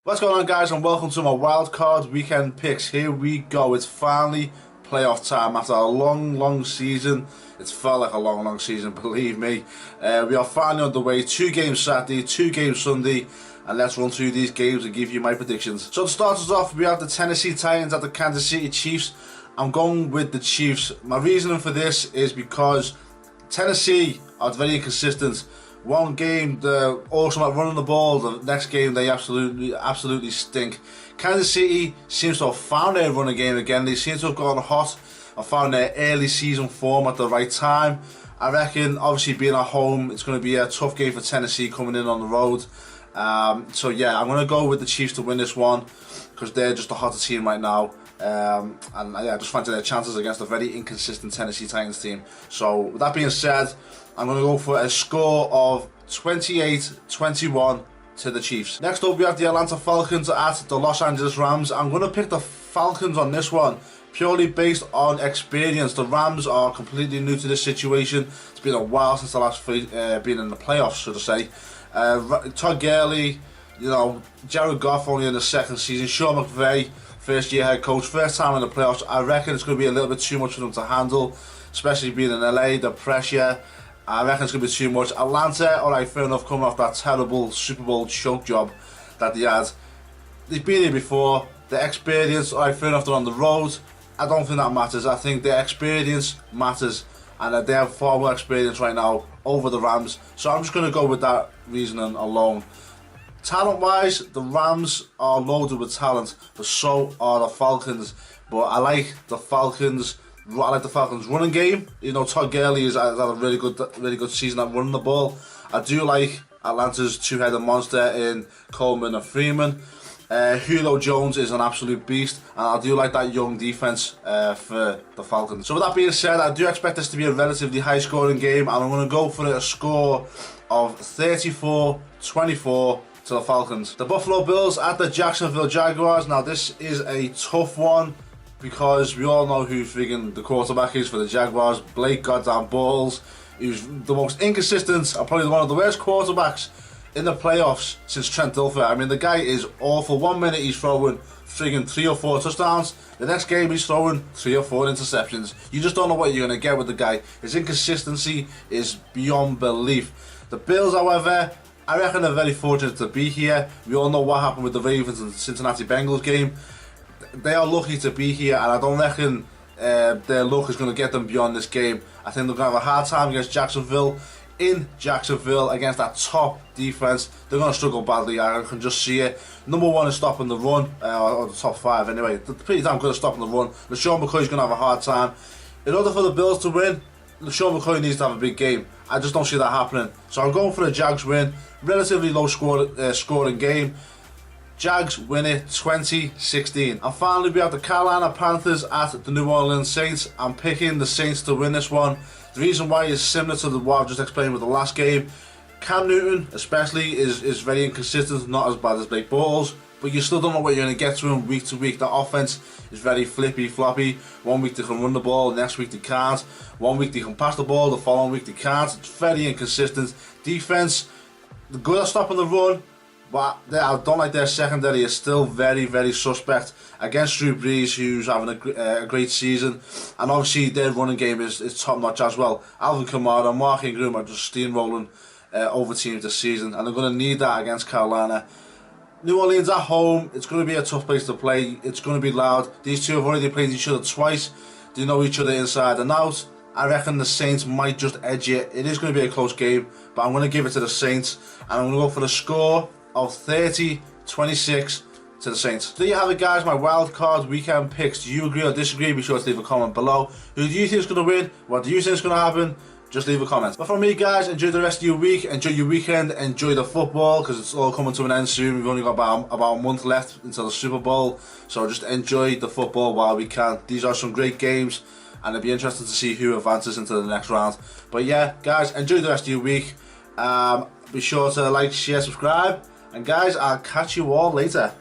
What's going on, guys, and welcome to my wildcard weekend picks. Here we go. It's finally playoff time after a long season. It's felt like a long season, believe me. We are finally on the way. 2 games Saturday, 2 games Sunday, and let's run through these games and give you my predictions. So to start us off, we have the Tennessee Titans at the Kansas City Chiefs. I'm going with the Chiefs. My reasoning for this is because Tennessee are very inconsistent. One game they're awesome at running the ball, the next game they absolutely stink. Kansas City seems to have found their running game again. They seem to have gone hot and found their early season form at the right time. I reckon, obviously being at home, it's going to be a tough game for Tennessee coming in on the road. So yeah, I'm going to go with the Chiefs to win this one because they're just the hotter team right now. And yeah, I just fancy their chances against a very inconsistent Tennessee Titans team. So with that being said, I'm going to go for a score of 28-21 to the Chiefs. Next up, we have the Atlanta Falcons at the Los Angeles Rams. I'm going to pick the Falcons on this one purely based on experience. The Rams are completely new to this situation. It's been a while since the last been in the playoffs, should I say. Todd Gurley, Jared Goff only in the second season. Sean McVay, first year head coach, first time in the playoffs. I reckon it's going to be a little bit too much for them to handle, especially being in LA, the pressure. I reckon it's going to be too much. Atlanta, alright, fair enough, coming off that terrible Super Bowl choke job that they had. They've been here before. The experience, alright, fair enough, they're on the road. I don't think that matters. I think their experience matters, and they have far more experience right now over the Rams. So I'm just going to go with that reasoning alone. Talent-wise, the Rams are loaded with talent, but so are the Falcons. But I like the Falcons. I like the Falcons' running game. Todd Gurley has had a really good season at running the ball. I do like Atlanta's two-headed monster in Coleman and Freeman. Julio Jones is an absolute beast, and I do like that young defense for the Falcons. So with that being said, I do expect this to be a relatively high-scoring game, and I'm going to go for a score of 34-24 to the Falcons. The Buffalo Bills at the Jacksonville Jaguars. Now this is a tough one, because we all know who friggin' the quarterback is for the Jaguars. Blake goddamn Bortles. He's the most inconsistent and probably one of the worst quarterbacks in the playoffs since Trent Dilfer. I mean, the guy is awful. 1 minute he's throwing friggin' 3 or 4 touchdowns. The next game he's throwing 3 or 4 interceptions. You just don't know what you're going to get with the guy. His inconsistency is beyond belief. The Bills, however, I reckon they're very fortunate to be here. We all know what happened with the Ravens and the Cincinnati Bengals game. They are lucky to be here, and I don't reckon their luck is going to get them beyond this game. I think they're going to have a hard time against Jacksonville. In Jacksonville, against that top defense, they're going to struggle badly. I can just see it. Number 1 is stopping the run, or the top 5 anyway. They're pretty damn good at stopping the run. LeSean McCoy's going to have a hard time. In order for the Bills to win, LeSean McCoy needs to have a big game. I just don't see that happening. So I'm going for a Jags win. Relatively low scoring game. Jags win it 20-16. And finally, we have the Carolina Panthers at the New Orleans Saints. I'm picking the Saints to win this one. The reason why is similar to what I've just explained with the last game. Cam Newton, especially, is very inconsistent, not as bad as Blake Bortles, but you still don't know what you're going to get to him week to week. The offense is very flippy-floppy. 1 week they can run the ball, next week they can't. 1 week they can pass the ball, the following week they can't. It's very inconsistent. Defense, they're good at stopping the run, but I don't like their secondary. Is still very suspect against Drew Brees, who's having a great season, and obviously their running game is top notch as well. Alvin Kamara, Mark Ingram are just steamrolling over teams this season, and they're going to need that against Carolina. New Orleans at home, it's going to be a tough place to play. It's going to be loud. These two have already played each other twice. They know each other inside and out. I reckon the Saints might just edge it. It is going to be a close game, but I'm going to give it to the Saints, and I'm going to go for the score of 30-26 to the Saints. There you have it, guys, my wildcard weekend picks. Do you agree or disagree? Be sure to leave a comment below. Who do you think is going to win? What do you think is going to happen? Just leave a comment. But from me, guys, enjoy the rest of your week, enjoy your weekend, enjoy the football, because it's all coming to an end soon. We've only got about a month left until the Super Bowl, so just enjoy the football while we can. These are some great games, and it'll be interesting to see who advances into the next round. But yeah, guys, enjoy the rest of your week. Be sure to like, share, subscribe. And guys, I'll catch you all later.